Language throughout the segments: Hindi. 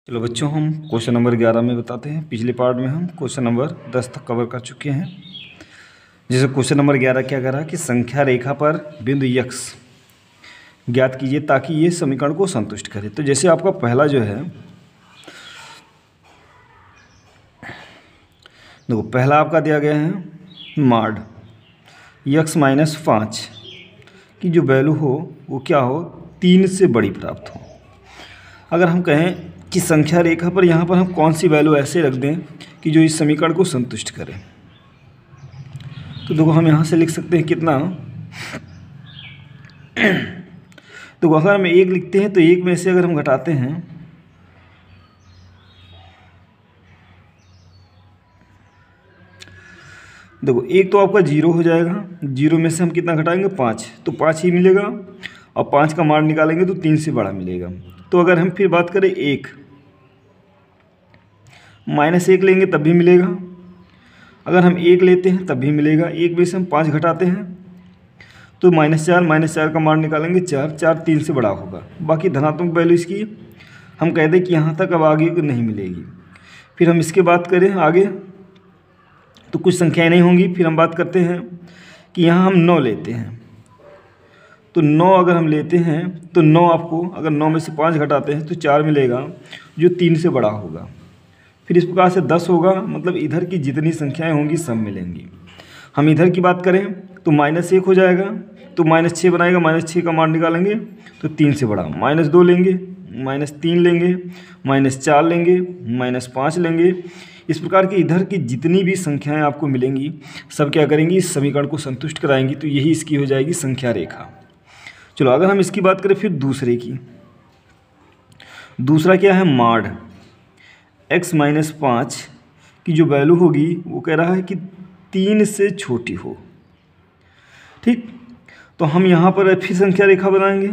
चलो बच्चों, हम क्वेश्चन नंबर 11 में बताते हैं। पिछले पार्ट में हम क्वेश्चन नंबर 10 तक कवर कर चुके हैं। जैसे क्वेश्चन नंबर 11 क्या कह रहा है कि संख्या रेखा पर बिंदु यक्स ज्ञात कीजिए ताकि ये समीकरण को संतुष्ट करे। तो जैसे आपका पहला जो है, देखो पहला आपका दिया गया है माड x-5 की जो वैल्यू हो वो क्या हो, 3 से बड़ी प्राप्त हो। अगर हम कहें कि संख्या रेखा पर यहाँ पर हम कौन सी वैल्यू ऐसे रख दें कि जो इस समीकरण को संतुष्ट करे, तो देखो हम यहाँ से लिख सकते हैं कितना। तो अगर हम 1 लिखते हैं तो 1 में से अगर हम घटाते हैं देखो 1 तो आपका 0 हो जाएगा, 0 में से हम कितना घटाएंगे 5, तो 5 ही मिलेगा और 5 का मान निकालेंगे तो 3 से बड़ा मिलेगा। तो अगर हम फिर बात करें 1 -1 लेंगे तब भी मिलेगा, अगर हम 1 लेते हैं तब भी मिलेगा। 1 में से हम 5 घटाते हैं तो -4 का मान निकालेंगे 4 3 से बड़ा होगा। बाकी धनात्मक वैल्यू इसकी हम कह दें कि यहाँ तक, अब आगे को नहीं मिलेगी। फिर हम इसके बात करें आगे तो कुछ संख्याएं नहीं होंगी। फिर हम बात करते हैं कि यहाँ हम 9 लेते हैं, तो 9 अगर हम लेते हैं तो 9 आपको अगर 9 में से 5 घटाते हैं तो 4 मिलेगा जो 3 से बड़ा होगा। फिर इस प्रकार से 10 होगा, मतलब इधर की जितनी संख्याएं होंगी सब मिलेंगी। हम इधर की बात करें तो -1 हो जाएगा, तो -6 बनाएगा, -6 का मान निकालेंगे तो 3 से बड़ा। -2 लेंगे, -3 लेंगे, -4 लेंगे, -5 लेंगे। इस प्रकार की इधर की जितनी भी संख्याएं आपको मिलेंगी सब क्या करेंगी, इस समीकरण को संतुष्ट कराएंगी। तो यही इसकी हो जाएगी संख्या रेखा। चलो अगर हम इसकी बात करें फिर दूसरे की, दूसरा क्या है माड x-5 की जो वैल्यू होगी वो कह रहा है कि 3 से छोटी हो। ठीक, तो हम यहाँ पर फिर संख्या रेखा बनाएंगे।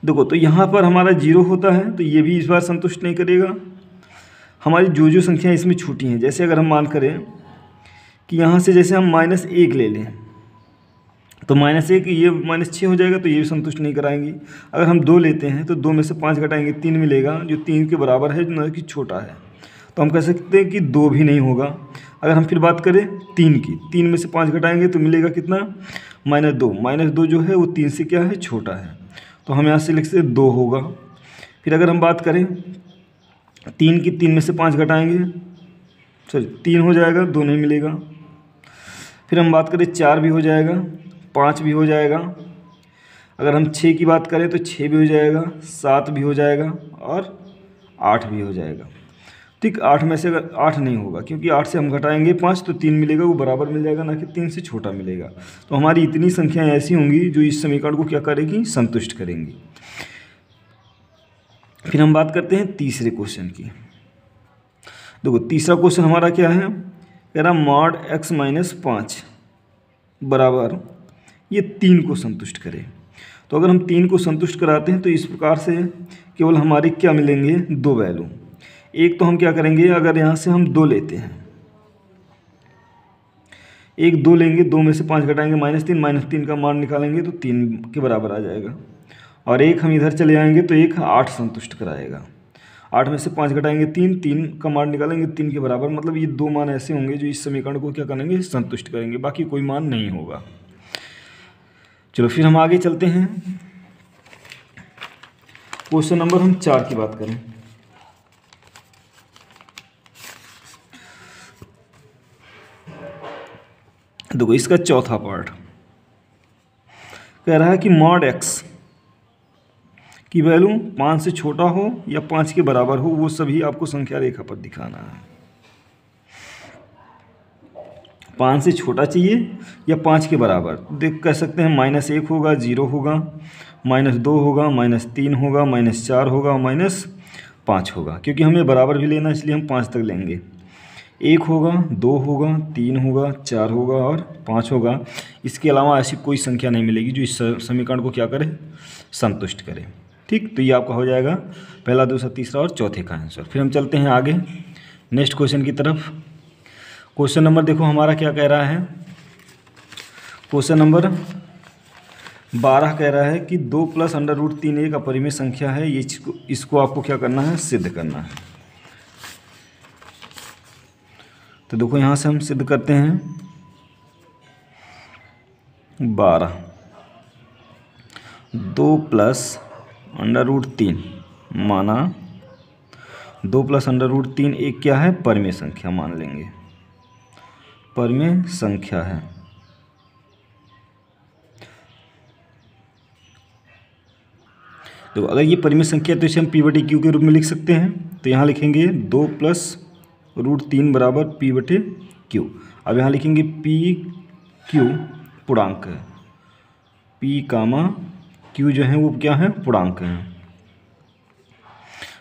देखो तो यहाँ पर हमारा 0 होता है तो ये भी इस बार संतुष्ट नहीं करेगा। हमारी जो संख्या इसमें छोटी हैं, जैसे अगर हम मान करें कि यहाँ से जैसे हम -1 ले लें तो -1 ये -6 हो जाएगा, तो ये भी संतुष्ट नहीं कराएंगी। अगर हम 2 लेते हैं तो 2 में से 5 घटाएंगे 3 मिलेगा जो 3 के बराबर है, न कि छोटा है। तो हम कह सकते हैं कि 2 भी नहीं होगा। अगर हम फिर बात करें 3 की, 3 में से 5 घटाएंगे तो मिलेगा कितना, -2 जो है वो 3 से क्या है, छोटा है। तो हम यहाँ से लिख सकते 2 होगा। फिर अगर हम बात करें 3 की, 3 में से 5 घटाएंगे, सॉरी 3 हो जाएगा, 2 नहीं मिलेगा। फिर हम बात करें 4 भी हो जाएगा, 5 भी हो जाएगा। अगर हम 6 की बात करें तो 6 भी हो जाएगा, 7 भी हो जाएगा और 8 भी हो जाएगा। ठीक, 8 में से अगर 8 नहीं होगा, क्योंकि 8 से हम घटाएंगे 5 तो 3 मिलेगा, वो बराबर मिल जाएगा, ना कि 3 से छोटा मिलेगा। तो हमारी इतनी संख्याएं ऐसी होंगी जो इस समीकरण को क्या करेगी, संतुष्ट करेंगी। फिर हम बात करते हैं तीसरे क्वेश्चन की। देखो तीसरा क्वेश्चन हमारा क्या है, कह रहा माड x-5 बराबर ये 3 को संतुष्ट करे। तो अगर हम 3 को संतुष्ट कराते हैं तो इस प्रकार से केवल हमारे क्या मिलेंगे, 2 वैल्यू। एक तो हम क्या करेंगे, अगर यहाँ से हम 2 लेते हैं, 2 लेंगे, 2 में से 5 घटाएंगे -3 का मान निकालेंगे तो 3 के बराबर आ जाएगा। और एक हम इधर चले आएंगे तो 8 संतुष्ट कराएगा। 8 में से 5 घटाएंगे 3 का मान निकालेंगे 3 के बराबर। मतलब ये 2 मान ऐसे होंगे जो इस समीकरण को क्या करेंगे, संतुष्ट करेंगे, बाकी कोई मान नहीं होगा। चलो फिर हम आगे चलते हैं। क्वेश्चन नंबर हम 4 की बात करें। देखो इसका चौथा पार्ट कह रहा है कि मॉड x की वैल्यू 5 से छोटा हो या 5 के बराबर हो, वो सभी आपको संख्या रेखा पर दिखाना है। 5 से छोटा चाहिए या 5 के बराबर। देख कह सकते हैं -1 होगा, 0 होगा, -2 होगा, -3 होगा, -4 होगा, -5 होगा। क्योंकि हमें बराबर भी लेना इसलिए हम 5 तक लेंगे। 1 होगा, 2 होगा, 3 होगा, 4 होगा और 5 होगा। इसके अलावा ऐसी कोई संख्या नहीं मिलेगी जो इस समीकरण को क्या करे, संतुष्ट करे। ठीक, तो ये आपका हो जाएगा पहला, दूसरा, तीसरा और चौथे का आंसर। फिर हम चलते हैं आगे नेक्स्ट क्वेश्चन की तरफ। क्वेश्चन नंबर देखो हमारा क्या कह रहा है, क्वेश्चन नंबर 12 कह रहा है कि 2 प्लस अंडर रूट 3 एक अपरिमेय संख्या है। ये इसको आपको क्या करना है, सिद्ध करना है। तो देखो यहाँ से हम सिद्ध करते हैं। 12 2 प्लस अंडर रूट 3 माना 2 प्लस अंडर रूट 3 एक क्या है, परिमेय संख्या मान लेंगे, परिमेय संख्या है। तो अगर ये परिमेय संख्या है तो इसे हम पी बटे क्यू के रूप में लिख सकते हैं। तो यहाँ लिखेंगे 2 प्लस रूट 3 बराबर पी बटे क्यू। अब यहाँ लिखेंगे पी क्यू पूर्णांक है, पी कामा क्यू जो है वो क्या है, पूर्णांक है।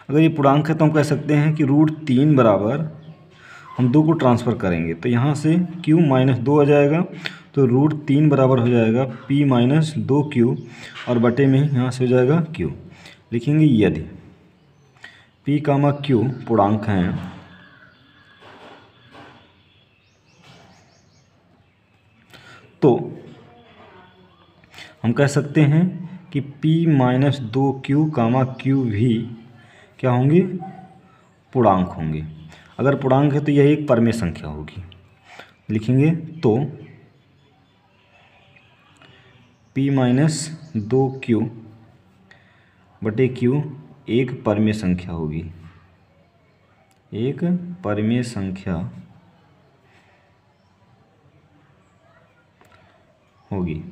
अगर ये पूर्णांक है तो हम कह सकते हैं कि रूट 3 बराबर, हम 2 को ट्रांसफ़र करेंगे तो यहाँ से q माइनस 2 आ जाएगा, तो रूट 3 बराबर हो जाएगा p माइनस 2q और बटे में यहाँ से हो जाएगा q। लिखेंगे यदि p कामा q पूर्णांक हैं तो हम कह सकते हैं कि p माइनस 2q कामा q भी क्या होंगे, पूर्णांक होंगे। अगर पूर्णांक है तो यह एक परिमेय संख्या होगी। लिखेंगे तो p माइनस 2q बटे q एक परिमेय संख्या होगी, एक परिमेय संख्या होगी।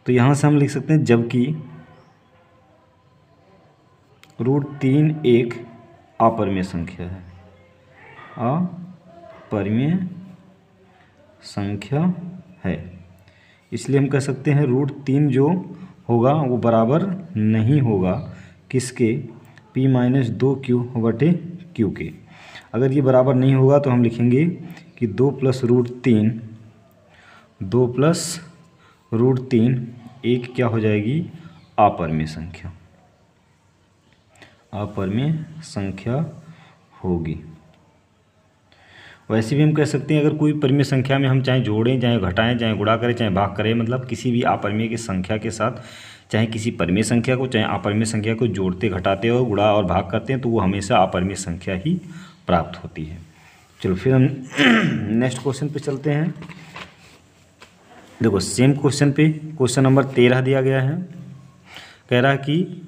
तो यहाँ से हम लिख सकते हैं जबकि रूट 3 एक अपरिमेय संख्या है, अपरिमेय संख्या है, इसलिए हम कह सकते हैं रूट 3 जो होगा वो बराबर नहीं होगा किसके, p माइनस 2q बटे q के। अगर ये बराबर नहीं होगा तो हम लिखेंगे कि 2 प्लस रूट 3 एक क्या हो जाएगी, अपरिमेय संख्या, अपरिमेय संख्या होगी। वैसे भी हम कह सकते हैं अगर कोई परिमेय संख्या में हम चाहे जोड़ें, चाहे घटाएं, चाहे गुणा करें, चाहे भाग करें, मतलब किसी भी अपरिमेय की संख्या के साथ, चाहे किसी परिमेय संख्या को, चाहे अपरिमेय संख्या को जोड़ते घटाते और गुणा और भाग करते हैं तो वो हमेशा अपरिमेय संख्या ही प्राप्त होती है। चलो फिर हम नेक्स्ट क्वेश्चन पे चलते हैं। देखो सेम क्वेश्चन पे क्वेश्चन नंबर 13 दिया गया है। कह रहा है कि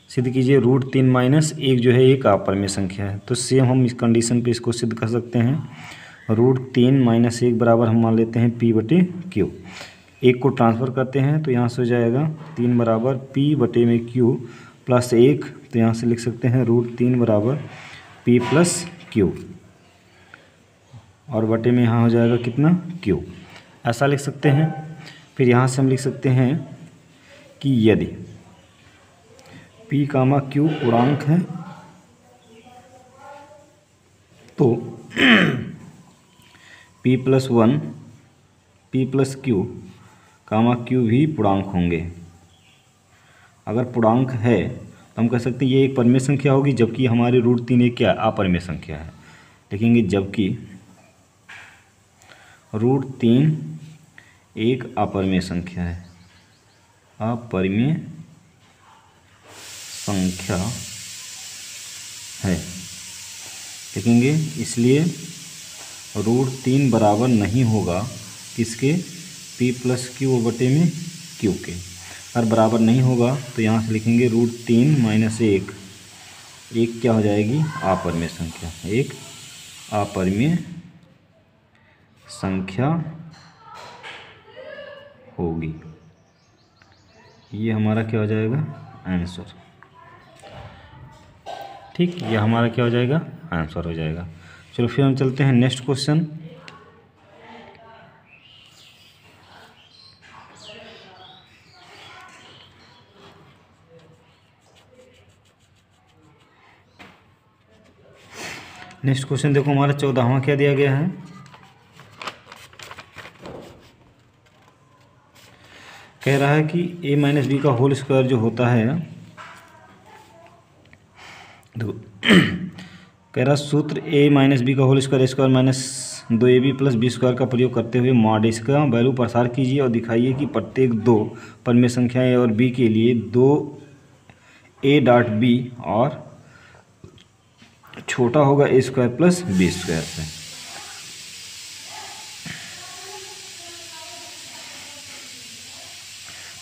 सिद्ध कीजिए रूट 3 माइनस 1 जो है एक अपरिमेय संख्या है। तो सेम हम इस कंडीशन पे इसको सिद्ध कर सकते हैं। रूट 3 माइनस 1 बराबर हम मान लेते हैं p बटे q। एक को ट्रांसफ़र करते हैं तो यहाँ से हो जाएगा 3 बराबर p बटे में q प्लस 1, तो यहाँ से लिख सकते हैं रूट 3 बराबर p प्लस q और बटे में यहाँ हो जाएगा कितना, q। ऐसा लिख सकते हैं। फिर यहाँ से हम लिख सकते हैं कि यदि p कामा q पूर्णांक है तो p plus 1 p plus q कामा q भी पूर्णांक होंगे। अगर पूर्णांक है तो हम कह सकते हैं ये एक परिमेय संख्या होगी, जबकि हमारे रूट 3 एक क्या अपरिमेय संख्या है। लिखेंगे जबकि रूट 3 एक अपरिमेय संख्या है, अपरिमेय संख्या है। लिखेंगे इसलिए रूट 3 बराबर नहीं होगा किसके, p प्लस क्यू बटे में q के। अगर बराबर नहीं होगा तो यहाँ से लिखेंगे रूट 3 माइनस 1 एक क्या हो जाएगी, अपरिमेय संख्या, एक अपरिमेय संख्या होगी। ये हमारा क्या हो जाएगा, आंसर। ठीक, ये हमारा क्या हो जाएगा, आंसर हो जाएगा। चलो फिर हम चलते हैं नेक्स्ट क्वेश्चन। नेक्स्ट क्वेश्चन देखो हमारा 14वां क्या दिया गया है। कह रहा है कि a माइनस बी का होल स्क्वायर जो होता है, देखो कह रहा सूत्र a माइनस बी का whole square minus 2ab plus B square का प्रयोग करते हुए मॉड इसका वैल्यू प्रसार कीजिए और दिखाइए कि प्रत्येक दो परिमेय संख्या ए और बी के लिए 2a.b और छोटा होगा ए स्क्वायर प्लस बी स्क्वायर से।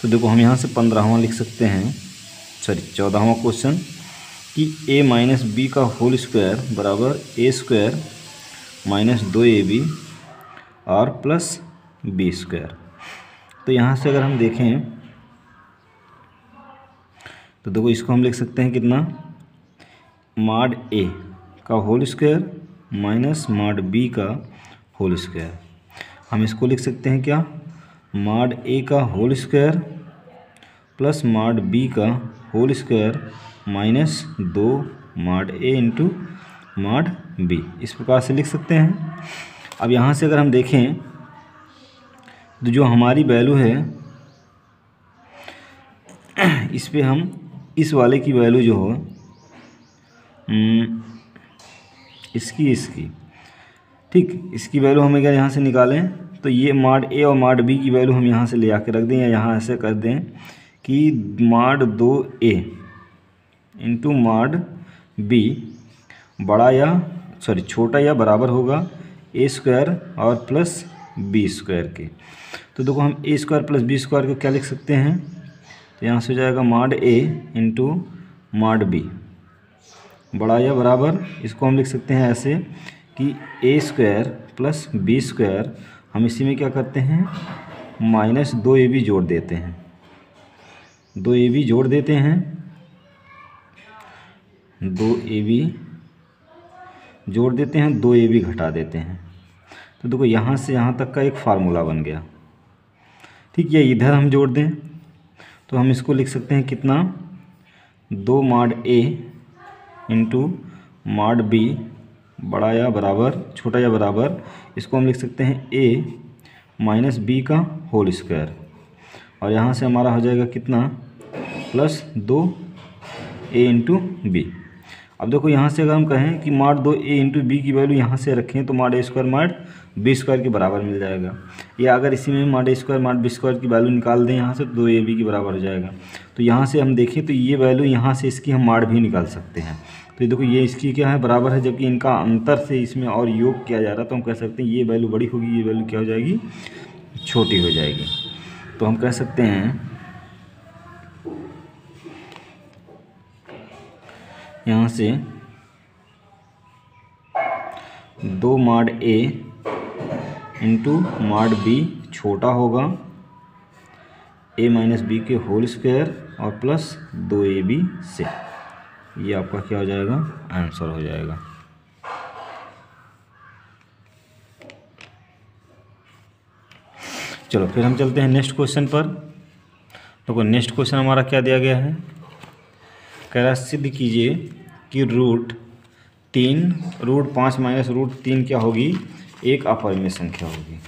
तो देखो हम यहाँ से 15वां लिख सकते हैं, 14वां क्वेश्चन कि a माइनस बी का होल स्क्वायर बराबर ए स्क्वायर माइनस 2ab और प्लस बी स्क्वायर। तो यहाँ से अगर हम देखें तो देखो इसको हम लिख सकते हैं कितना, मॉड a का whole square minus mod b का होल स्क्वायर। हम इसको लिख सकते हैं क्या, मॉड a का whole square plus mod b का whole square minus 2 mod a into mod b, इस प्रकार से लिख सकते हैं। अब यहाँ से अगर हम देखें तो जो हमारी वैल्यू है इस पे हम इस वाले की वैल्यू जो हो इसकी ठीक, इसकी वैल्यू हम अगर यहाँ से निकालें तो ये मॉड a और मॉड b की वैल्यू हम यहाँ से ले आके रख दें, या यहाँ ऐसे कर दें कि mod 2a into mod b बड़ा या छोटा या बराबर होगा ए स्क्वायर और प्लस बी स्क्वायर के। तो देखो हम ए स्क्वायर प्लस बी स्क्वायर को क्या लिख सकते हैं, तो यहाँ से हो जाएगा मॉड ए इंटू मॉड बी बड़ा या बराबर, इसको हम लिख सकते हैं ऐसे कि ए स्क्वायर प्लस बी स्क्वायर, हम इसी में क्या करते हैं माइनस 2ab जोड़ देते हैं, 2ab जोड़ देते हैं, 2ab जोड़ देते हैं, 2ab घटा देते हैं। तो देखो यहाँ से यहाँ तक का एक फार्मूला बन गया, ठीक है। इधर हम जोड़ दें तो हम इसको लिख सकते हैं कितना, 2 mod a into mod b बड़ा या बराबर छोटा या बराबर, इसको हम लिख सकते हैं a माइनस b का होल स्क्वायर, और यहाँ से हमारा हो जाएगा कितना, प्लस 2a इंटू बी। अब देखो यहाँ से अगर हम कहें कि मॉड 2a इंटू बी की वैल्यू यहाँ से रखें तो mod a square mod B square के बराबर मिल जाएगा, या अगर इसी में mod a square mod B square की वैल्यू निकाल दें यहाँ से तो 2ab के बराबर हो जाएगा। तो यहाँ से हम देखें तो ये वैल्यू यहाँ से इसकी हम मॉड भी निकाल सकते हैं। तो ये देखो ये इसकी क्या है, बराबर है, जबकि इनका अंतर से इसमें और योग किया जा रहा है, तो हम कह सकते हैं ये वैल्यू बड़ी होगी, ये वैल्यू क्या हो जाएगी, छोटी हो जाएगी। तो हम कह सकते हैं यहाँ से 2 mod a into mod b छोटा होगा a माइनस बी के होल स्क्वायर और प्लस 2ab से, ये आपका क्या हो जाएगा, आंसर हो जाएगा। चलो फिर हम चलते हैं नेक्स्ट क्वेश्चन पर। तो नेक्स्ट क्वेश्चन हमारा क्या दिया गया है, कह रहा है सिद्ध कीजिए कि रूट 5 माइनस रूट 3 क्या होगी, एक अपरिमेय संख्या होगी।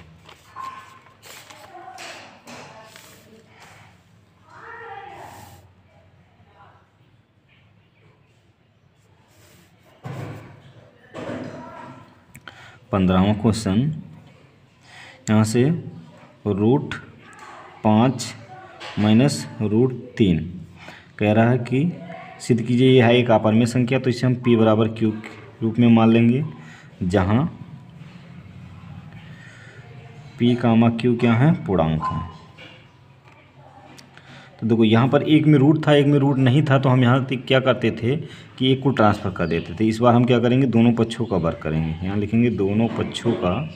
पंद्रहवां क्वेश्चन, यहाँ से रूट 5 माइनस रूट 3 कह रहा है कि सिद्ध कीजिए यह है एक अपरिमेय संख्या। तो इसे हम p बराबर q के रूप में मान लेंगे, जहाँ p कामा q क्या है, पूर्णांक है। तो देखो यहाँ पर एक में रूट था एक में रूट नहीं था, तो हम यहाँ तक क्या करते थे कि एक को ट्रांसफ़र कर देते थे। इस बार हम क्या करेंगे, दोनों पक्षों का वर्ग करेंगे। यहाँ लिखेंगे दोनों पक्षों का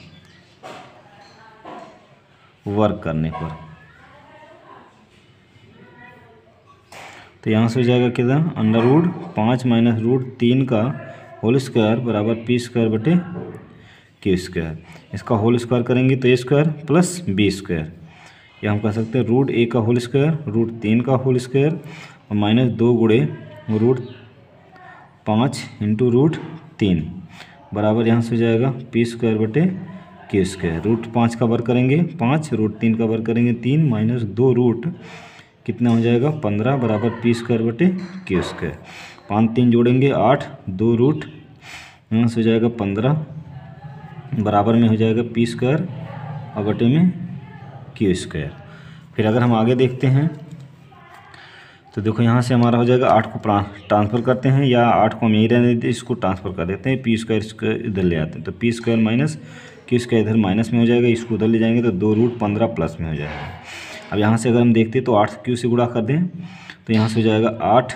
वर्ग करने पर, तो यहाँ से हो जाएगा कितना, अंडर रूट 5 माइनस रूट 3 का होल स्क्वायर बराबर पी स्क्वायर बटे क्यू स्क्वायर। इसका होल स्क्वायर करेंगे तो ए स्क्वायर प्लस बी स्क्वायर, या हम कह सकते हैं रूट a का होल स्क्वायर रूट 3 का होल स्क्वायर और माइनस 2 गुणे रूट 5 इंटू रूट 3 बराबर यहाँ से हो जाएगा पी स्क्वायर बटे क्यू स्क्वायर। रूट 5 का वर्ग करेंगे 5, रूट 3 का वर्ग करेंगे 3, माइनस 2 रूट कितना हो जाएगा 15 बराबर पी स्क्वायर बटे क्यू स्क्वायर। 5 3 जोड़ेंगे 8, 2 रूट यहाँ से हो जाएगा 15 बराबर में हो जाएगा पी स्क्वायर और बटे में क्यू स्क्वायर। फिर अगर हम आगे देखते हैं तो देखो यहाँ से हमारा हो जाएगा 8 को ट्रांसफ़र करते हैं, या 8 को हम यहीं रहने देते हैं, इसको ट्रांसफ़र कर देते हैं, पी स्क्वायर इधर ले आते हैं, तो P square minus Q square इधर माइनस में हो जाएगा, इसको उधर ले जाएंगे तो 2√15 प्लस में हो जाएगा। अब यहाँ से अगर हम देखते हैं तो 8 क्यू से गुणा कर दें तो यहाँ से हो जाएगा 8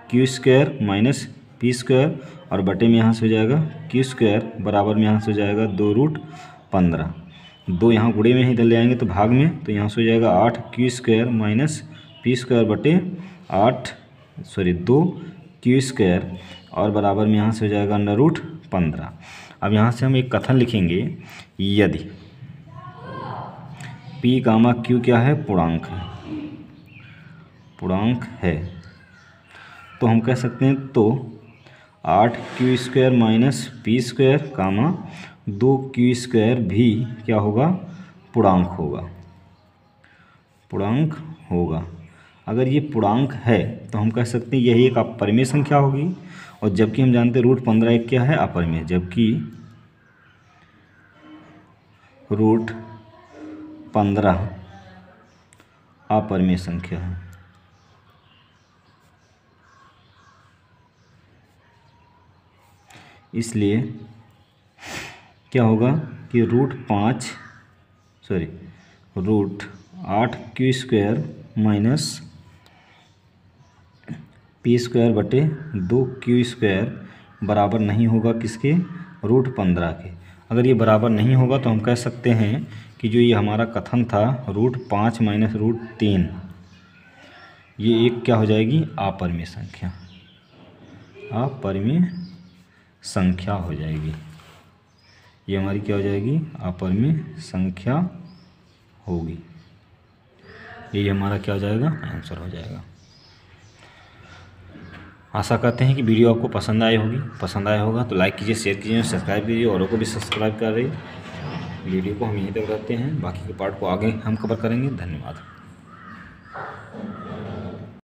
Q square minus P square और बटे में यहाँ से हो जाएगा क्यू स्क्वायर बराबर में यहाँ से हो जाएगा 2√15। 2 यहाँ गुणे में ही इधर ले आएंगे तो भाग में, तो यहाँ से हो जाएगा 8 Q square minus P square बटे 2 क्यू स्क्वायर और बराबर में यहाँ से हो जाएगा √15। अब यहाँ से हम एक कथन लिखेंगे, यदि P, Q क्या है, पूर्णांक है, तो हम कह सकते हैं तो 8 Q square minus P square 2 Q square भी क्या होगा, पूर्णांक होगा। अगर ये पूर्णांक है तो हम कह सकते हैं यही एक अपरिमेय संख्या होगी, और जबकि हम जानते हैं √15 एक क्या है, अपरिमेय, जबकि √15 अपरिमेय संख्या है। इसलिए क्या होगा कि √8 Q square minus P square बटे 2 क्यू स्क्वायर बराबर नहीं होगा किसके, √15 के। अगर ये बराबर नहीं होगा तो हम कह सकते हैं कि जो ये हमारा कथन था √5 माइनस √3, ये एक क्या हो जाएगी, अपरिमेय संख्या हो जाएगी। ये हमारी क्या हो जाएगी, अपरिमेय संख्या होगी। ये हमारा क्या हो जाएगा, आंसर हो जाएगा। आशा करते हैं कि वीडियो आपको पसंद आया होगा तो लाइक कीजिए, शेयर कीजिए, सब्सक्राइब कीजिए, औरों को भी सब्सक्राइब कर रही। वीडियो को हम यहीं तक रखते हैं, बाकी के पार्ट को आगे हम कवर करेंगे। धन्यवाद।